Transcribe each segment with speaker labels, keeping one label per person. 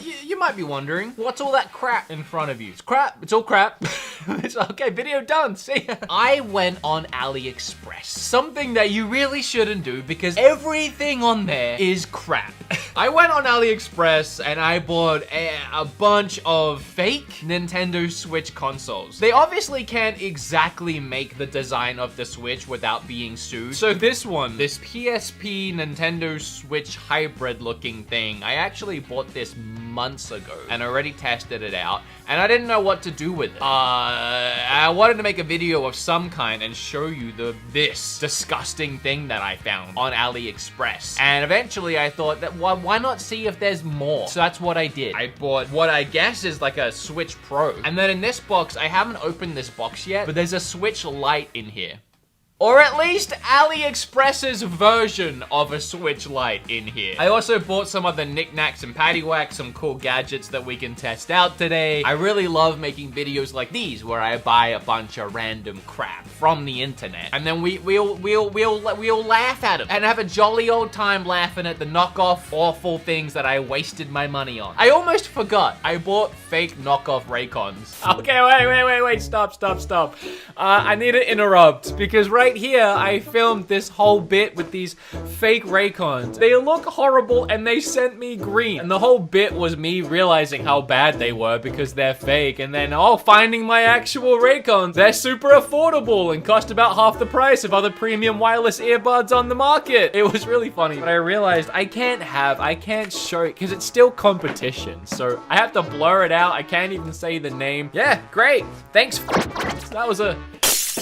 Speaker 1: you might be wondering, what's all that crap in front of you? It's crap. It's all crap. It's okay, video done. See ya. I went on AliExpress. Something that you really shouldn't do because everything on there is crap. I went on AliExpress and I bought a bunch of fake Nintendo Switch consoles. They obviously can't exactly make the design of the Switch without being sued. So this one, this PSP Nintendo Switch hybrid looking thing, I actually bought this months ago and already tested it out, and I didn't know what to do with it. I wanted to make a video of some kind and show you this disgusting thing that I found on AliExpress. And eventually I thought that why not see if there's more? So that's what I did. I bought what I guess is like a Switch Pro. And then in this box, I haven't opened this box yet, but there's a Switch Lite in here. Or at least AliExpress's version of a Switch Lite in here. I also bought some other knickknacks and paddywhacks, some cool gadgets that we can test out today. I really love making videos like these where I buy a bunch of random crap from the internet. And then we'll laugh at them and have a jolly old time laughing at the knockoff awful things that I wasted my money on. I almost forgot. I bought fake knockoff Raycons. Okay, wait, stop. I need to interrupt because right here, I filmed this whole bit with these fake Raycons. They look horrible and they sent me green. And the whole bit was me realizing how bad they were because they're fake. And then, finding my actual Raycons. They're super affordable and cost about half the price of other premium wireless earbuds on the market. It was really funny. But I realized I can't show it because it's still competition. So I have to blur it out. I can't even say the name. Yeah, great. Thanks. That was a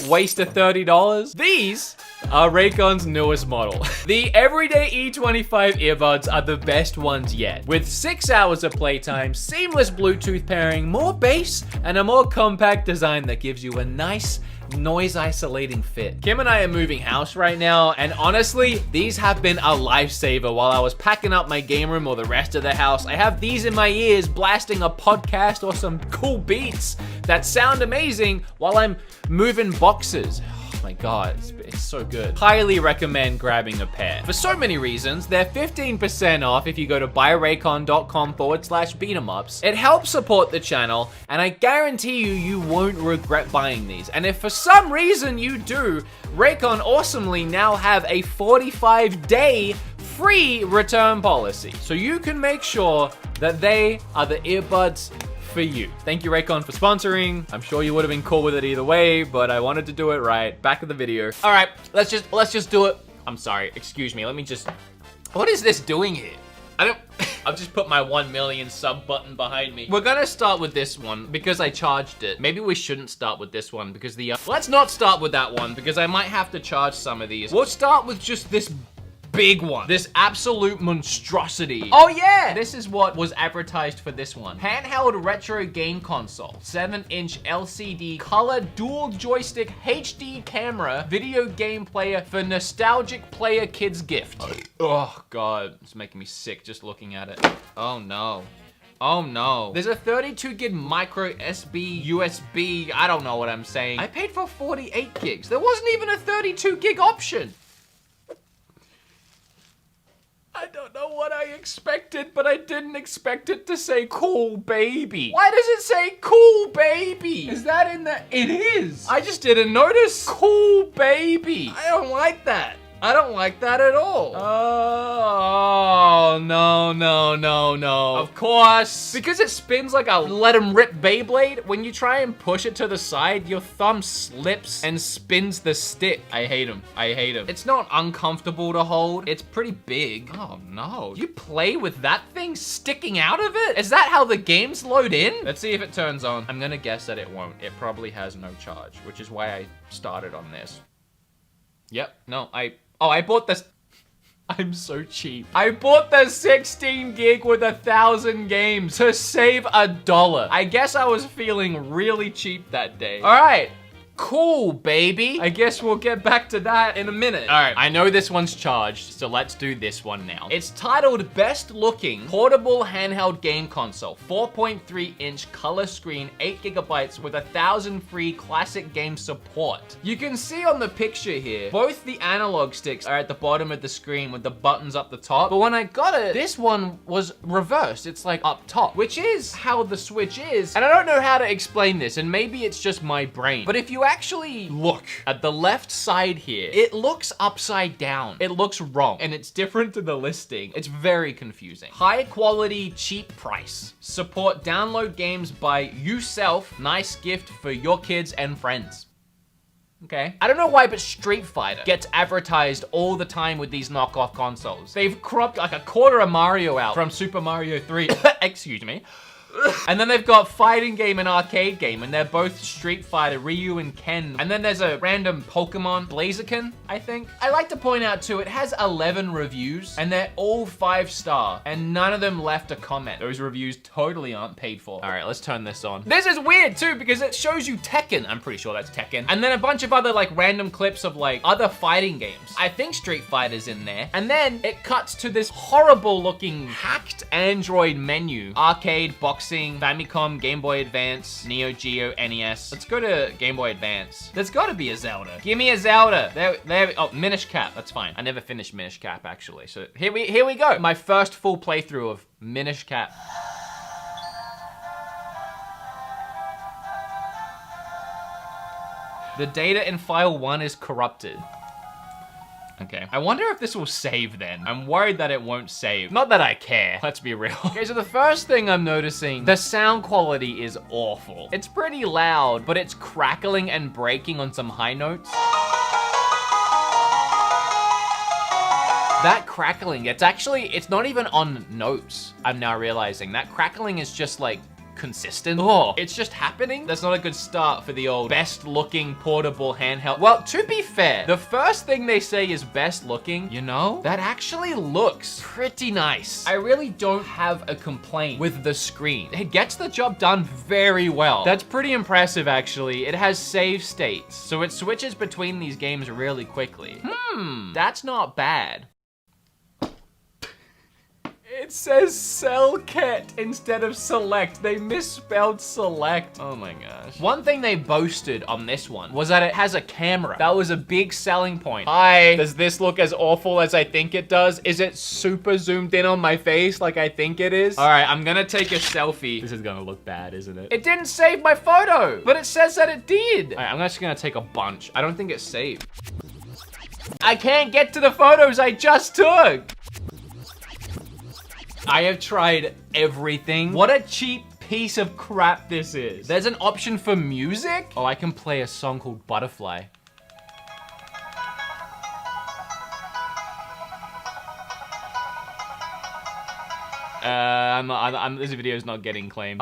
Speaker 1: waste of $30. These are Raycon's newest model. The Everyday E25 earbuds are the best ones yet. With 6 hours of playtime, seamless Bluetooth pairing, more bass, and a more compact design that gives you a nice noise isolating fit. Kim and I are moving house right now, and honestly, these have been a lifesaver while I was packing up my game room or the rest of the house. I have these in my ears blasting a podcast or some cool beats that sound amazing while I'm moving boxes. Oh my god, it's so good. Highly recommend grabbing a pair. For so many reasons, they're 15% off if you go to buyraycon.com/beatemups. It helps support the channel, and I guarantee you won't regret buying these. And if for some reason you do, Raycon awesomely now have a 45-day free return policy. So you can make sure that they are the earbuds for you. Thank you, Raycon, for sponsoring. I'm sure you would have been cool with it either way, but I wanted to do it right. Back of the video. All right, let's just do it. I'm sorry, excuse me. What is this doing here? I've just put my 1 million sub button behind me. We're gonna start with this one because I charged it. Maybe we shouldn't start with this one because let's not start with that one because I might have to charge some of these. We'll start with just this big one. This absolute monstrosity. Oh yeah! This is what was advertised for this one. Handheld retro game console. 7-inch LCD color dual joystick HD camera video game player for nostalgic player kids gift. Oh god, it's making me sick just looking at it. Oh no. Oh no. There's a 32 gig micro SD USB. I don't know what I'm saying. I paid for 48 gigs. There wasn't even a 32 gig option. I don't know what I expected, but I didn't expect it to say cool baby. Why does it say cool baby? Is that in the... It is. I just didn't notice. Cool baby. I don't like that. I don't like that at all. Oh, no. Of course. Because it spins like a let 'em rip Beyblade, when you try and push it to the side, your thumb slips and spins the stick. I hate him. It's not uncomfortable to hold. It's pretty big. Oh no. You play with that thing sticking out of it? Is that how the games load in? Let's see if it turns on. I'm gonna guess that it won't. It probably has no charge, which is why I started on this. Yep, no, I bought this. I'm so cheap. I bought the 16 gig with 1,000 games to save $1. I guess I was feeling really cheap that day. All right, Cool, baby. I guess we'll get back to that in a minute. All right, I know this one's charged, so let's do this one now. It's titled Best Looking Portable Handheld Game Console. 4.3-inch color screen, 8 gigabytes with 1,000 free classic game support. You can see on the picture here, both the analog sticks are at the bottom of the screen with the buttons up the top. But when I got it, this one was reversed. It's like up top, which is how the Switch is. And I don't know how to explain this, and maybe it's just my brain. But if you actually look at the left side here, it looks upside down. It looks wrong, and it's different to the listing. It's very confusing. High quality, cheap price. Support download games by yourself. Nice gift for your kids and friends. Okay. I don't know why, but Street Fighter gets advertised all the time with these knockoff consoles. They've cropped like a quarter of Mario out from Super Mario 3. Excuse me. And then they've got fighting game and arcade game, and they're both Street Fighter, Ryu and Ken. And then there's a random Pokemon, Blaziken, I think. I like to point out too, it has 11 reviews, and they're all 5-star, and none of them left a comment. Those reviews totally aren't paid for. All right, let's turn this on. This is weird too, because it shows you Tekken. I'm pretty sure that's Tekken. And then a bunch of other like random clips of like other fighting games. I think Street Fighter's in there. And then it cuts to this horrible looking hacked Android menu. Arcade, boxing, Famicom, Game Boy Advance, Neo Geo, NES. Let's go to Game Boy Advance. There's gotta be a Zelda. Give me a Zelda. There, oh, Minish Cap, that's fine. I never finished Minish Cap actually. So here we go. My first full playthrough of Minish Cap. The data in file 1 is corrupted. Okay. I wonder if this will save then. I'm worried that it won't save. Not that I care. Let's be real. Okay, so the first thing I'm noticing, the sound quality is awful. It's pretty loud, but it's crackling and breaking on some high notes. That crackling, it's not even on notes, I'm now realizing. That crackling is just like consistent. Oh, it's just happening. That's not a good start for the old best looking portable handheld. Well, to be fair, the first thing they say is best looking, you know, that actually looks pretty nice. I really don't have a complaint with the screen. It gets the job done very well. That's pretty impressive, actually. It has save states, so it switches between these games really quickly. That's not bad. It says Selket instead of select. They misspelled select. Oh my gosh. One thing they boasted on this one was that it has a camera. That was a big selling point. Hi, does this look as awful as I think it does? Is it super zoomed in on my face like I think it is? All right, I'm gonna take a selfie. This is gonna look bad, isn't it? It didn't save my photo, but it says that it did. All right, I'm just gonna take a bunch. I don't think it's saved. I can't get to the photos I just took. I have tried everything. What a cheap piece of crap this is. There's an option for music? Oh, I can play a song called Butterfly. This video is not getting claimed.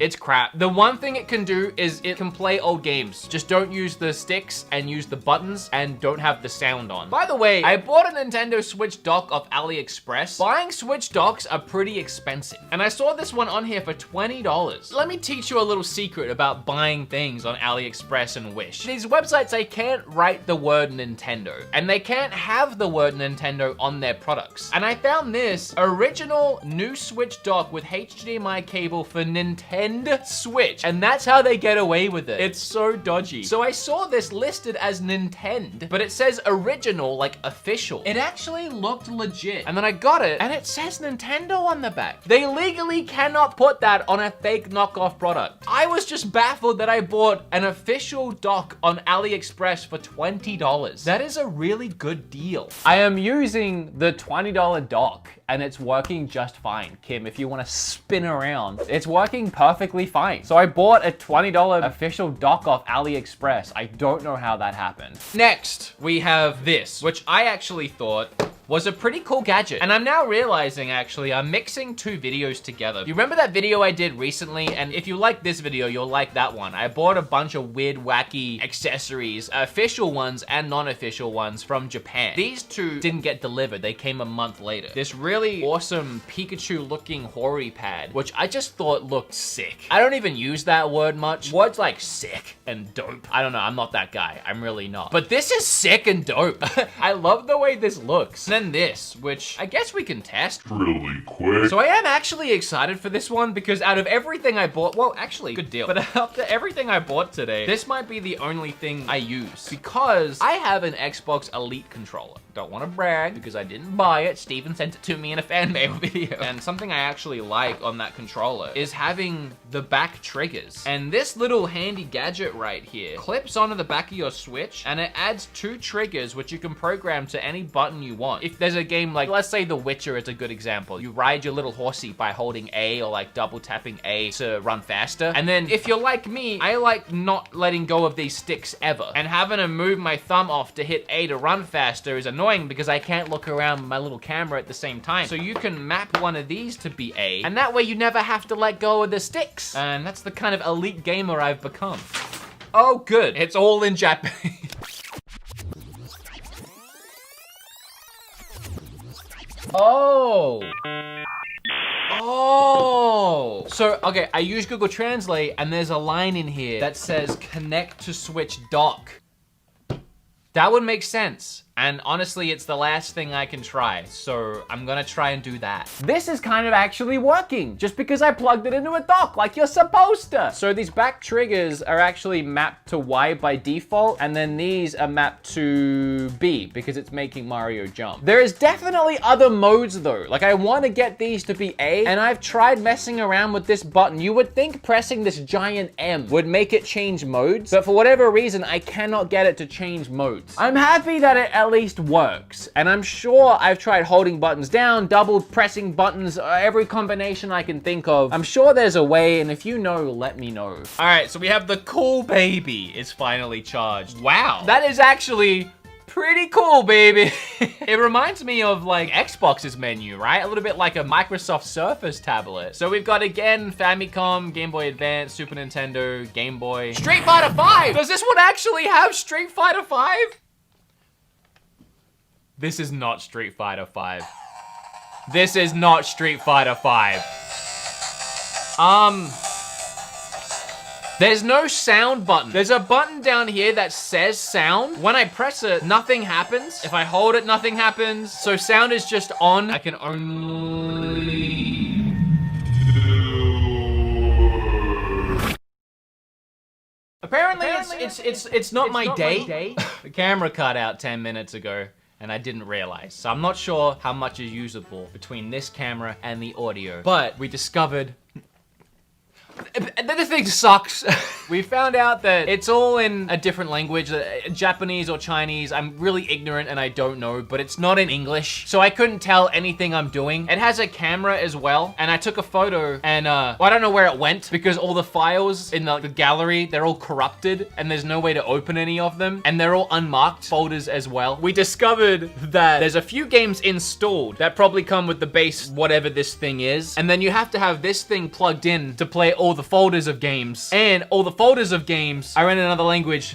Speaker 1: It's crap. The one thing it can do is it can play old games. Just don't use the sticks and use the buttons and don't have the sound on. By the way, I bought a Nintendo Switch dock off AliExpress. Buying Switch docks are pretty expensive. And I saw this one on here for $20. Let me teach you a little secret about buying things on AliExpress and Wish. These websites, they can't write the word Nintendo. And they can't have the word Nintendo on their products. And I found this original new Switch dock with HDMI cable for Nintendo Switch, and that's how they get away with it. It's so dodgy. So I saw this listed as Nintendo, but it says original, like official. It actually looked legit. And then I got it, and it says Nintendo on the back. They legally cannot put that on a fake knockoff product. I was just baffled that I bought an official dock on AliExpress for $20. That is a really good deal. I am using the $20 dock, and it's working just fine. Kim, if you want to spin around, it's working perfectly fine. So I bought a $20 official dock off AliExpress. I don't know how that happened. Next, we have this, which I actually thought was a pretty cool gadget. And I'm now realizing, actually, I'm mixing two videos together. You remember that video I did recently? And if you like this video, you'll like that one. I bought a bunch of weird, wacky accessories, official ones and non-official ones from Japan. These two didn't get delivered. They came a month later. This really awesome Pikachu-looking Hori pad, which I just thought looked sick. I don't even use that word much. Words like sick and dope. I don't know. I'm not that guy. I'm really not. But this is sick and dope. I love the way this looks. And then this, which I guess we can test
Speaker 2: really quick.
Speaker 1: So I am actually excited for this one because out of everything I bought, well, actually, good deal. But after everything I bought today, this might be the only thing I use because I have an Xbox Elite controller. Don't want to brag because I didn't buy it. Steven sent it to me in a fan mail video. And something I actually like on that controller is having the back triggers. And this little handy gadget right here clips onto the back of your Switch and it adds two triggers which you can program to any button you want. If there's a game like, let's say The Witcher is a good example. You ride your little horsey by holding A or like double tapping A to run faster. And then if you're like me, I like not letting go of these sticks ever. And having to move my thumb off to hit A to run faster is annoying because I can't look around with my little camera at the same time. So you can map one of these to be A, and that way you never have to let go of the sticks. And that's the kind of elite gamer I've become. Oh, good. It's all in Japanese. Oh. Oh. So, okay, I use Google Translate and there's a line in here that says connect to Switch dock. That would make sense. And honestly, it's the last thing I can try. So I'm gonna try and do that. This is kind of actually working just because I plugged it into a dock like you're supposed to. So these back triggers are actually mapped to Y by default. And then these are mapped to B because it's making Mario jump. There is definitely other modes though. Like I want to get these to be A and I've tried messing around with this button. You would think pressing this giant M would make it change modes. But for whatever reason, I cannot get it to change modes. I'm happy that it at least works. And I'm sure I've tried holding buttons down, double pressing buttons, every combination I can think of. I'm sure there's a way, and if you know, let me know. All right, so we have the cool baby is finally charged. Wow, that is actually pretty cool, baby. It reminds me of like Xbox's menu, right? A little bit like a Microsoft Surface tablet. So we've got again, Famicom, Game Boy Advance, Super Nintendo, Game Boy. Street Fighter 5! Does this one actually have Street Fighter 5? This is not Street Fighter 5. This is not Street Fighter 5. There's no sound button. There's a button down here that says sound. When I press it, nothing happens. If I hold it, nothing happens. So sound is just on. I can only... Apparently it's not my day. The camera cut out 10 minutes ago and I didn't realize. So I'm not sure how much is usable between this camera and the audio, but we discovered the thing sucks. We found out that it's all in a different language, Japanese or Chinese. I'm really ignorant and I don't know, but it's not in English. So I couldn't tell anything I'm doing. It has a camera as well. And I took a photo and I don't know where it went because all the files in the gallery, they're all corrupted and there's no way to open any of them. And they're all unmarked folders as well. We discovered that there's a few games installed that probably come with the base, whatever this thing is. And then you have to have this thing plugged in to play all the folders of games. And all the folders of games are in another language.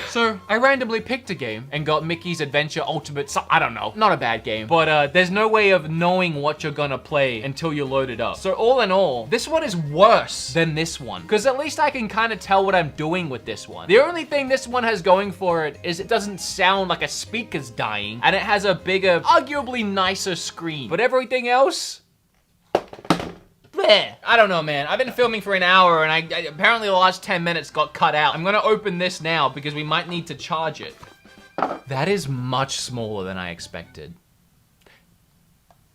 Speaker 1: So I randomly picked a game and got Mickey's Adventure Ultimate, I don't know, not a bad game, but there's no way of knowing what you're gonna play until you load it up. So all in all, this one is worse than this one because at least I can kind of tell what I'm doing with this one. The only thing this one has going for it is it doesn't sound like a speaker's dying and it has a bigger, arguably nicer screen, but everything else, bleh. I don't know, man. I've been filming for an hour and I apparently the last 10 minutes got cut out. I'm gonna open this now because we might need to charge it. That is much smaller than I expected.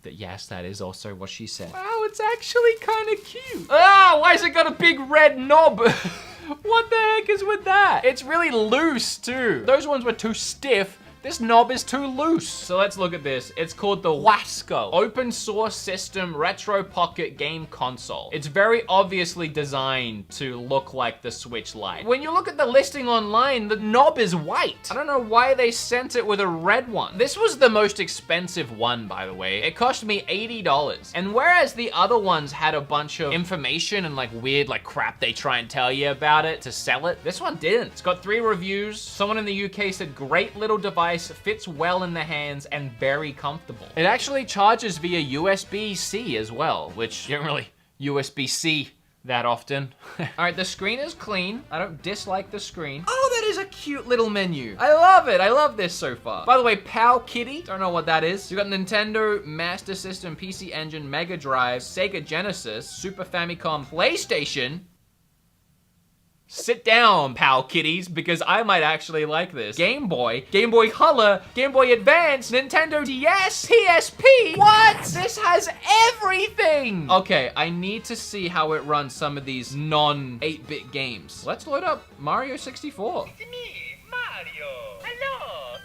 Speaker 1: Yes, that is also what she said. Wow, it's actually kind of cute. Ah, why has it got a big red knob? What the heck is with that? It's really loose too. Those ones were too stiff. This knob is too loose. So let's look at this. It's called the Wasco Open Source System Retro Pocket Game Console. It's very obviously designed to look like the Switch Lite. When you look at the listing online, the knob is white. I don't know why they sent it with a red one. This was the most expensive one, by the way. It cost me $80. And whereas the other ones had a bunch of information and like weird like crap they try and tell you about it to sell it, this one didn't. It's got 3 reviews. Someone in the UK said, great little device, fits well in the hands and very comfortable. It actually charges via USB-C as well, which you don't really USB-C that often. All right, the screen is clean. I don't dislike the screen. Oh, that is a cute little menu. I love it. I love this so far. By the way, Powkiddy. Don't know what that is. You got Nintendo, Master System, PC Engine, Mega Drive, Sega Genesis, Super Famicom, PlayStation. Sit down, Powkiddies, because I might actually like this. Game Boy, Game Boy Color, Game Boy Advance, Nintendo DS, PSP. What? This has everything. Okay, I need to see how it runs some of these non-8-bit games. Let's load up Mario 64.
Speaker 2: It's me, Mario. Hello.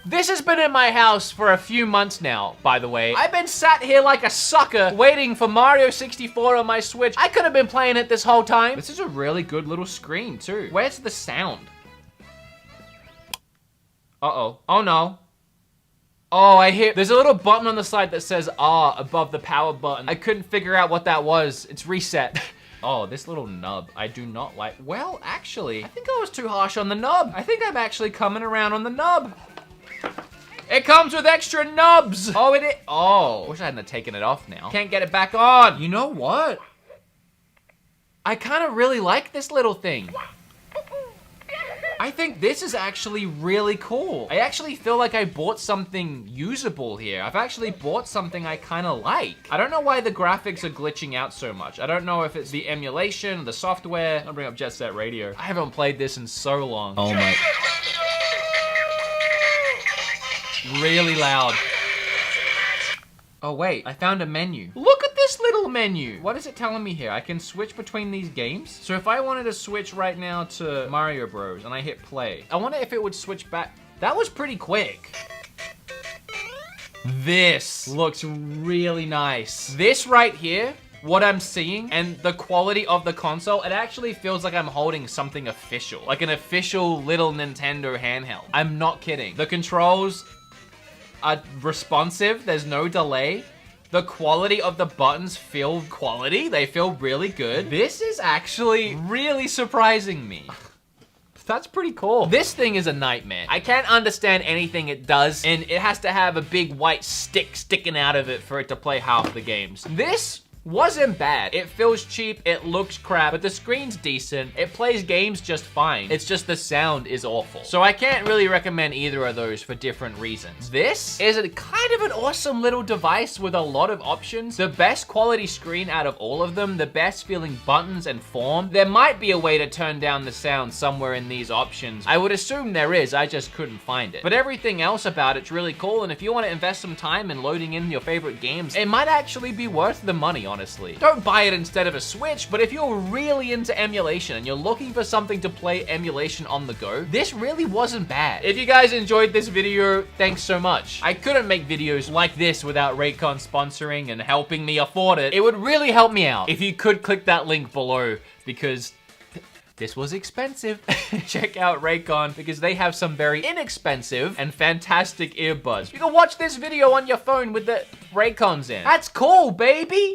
Speaker 1: This has been in my house for a few months now, by the way. I've been sat here like a sucker waiting for Mario 64 on my Switch. I could have been playing it this whole time. This is a really good little screen too. Where's the sound? Uh-oh. Oh no. Oh, I hear, there's a little button on the side that says R above the power button. I couldn't figure out what that was. It's reset. Oh, this little nub, I do not like. Well, actually, I think I was too harsh on the nub. I think I'm actually coming around on the nub. It comes with extra nubs. Oh, it is. Oh, wish I hadn't taken it off now. Can't get it back on. You know what? I kind of really like this little thing. I think this is actually really cool. I actually feel like I bought something usable here. I've actually bought something I kind of like. I don't know why the graphics are glitching out so much. I don't know if it's the emulation, the software. I'll bring up Jet Set Radio. I haven't played this in so long. Oh my. Really loud. Oh wait, I found a menu. Look at this little menu. What is it telling me here? I can switch between these games? So if I wanted to switch right now to Mario Bros and I hit play, I wonder if it would switch back. That was pretty quick. This looks really nice. This right here, what I'm seeing and the quality of the console, it actually feels like I'm holding something official, like an official little Nintendo handheld. I'm not kidding. The controls are responsive, there's no delay. The quality of the buttons feel quality, they feel really good. This is actually really surprising me. That's pretty cool. This thing is a nightmare. I can't understand anything it does, and it has to have a big white stick sticking out of it for it to play half the games. This wasn't bad. It feels cheap, it looks crap, but the screen's decent. It plays games just fine. It's just the sound is awful. So I can't really recommend either of those for different reasons. This is a kind of an awesome little device with a lot of options. The best quality screen out of all of them, the best feeling buttons and form. There might be a way to turn down the sound somewhere in these options. I would assume there is, I just couldn't find it. But everything else about it's really cool, and if you want to invest some time in loading in your favorite games, it might actually be worth the money, honestly. Don't buy it instead of a Switch, but if you're really into emulation and you're looking for something to play emulation on the go, this really wasn't bad. If you guys enjoyed this video, thanks so much. I couldn't make videos like this without Raycon sponsoring and helping me afford it. It would really help me out if you could click that link below, because this was expensive. Check out Raycon because they have some very inexpensive and fantastic earbuds. You can watch this video on your phone with the Raycons in. That's cool, baby.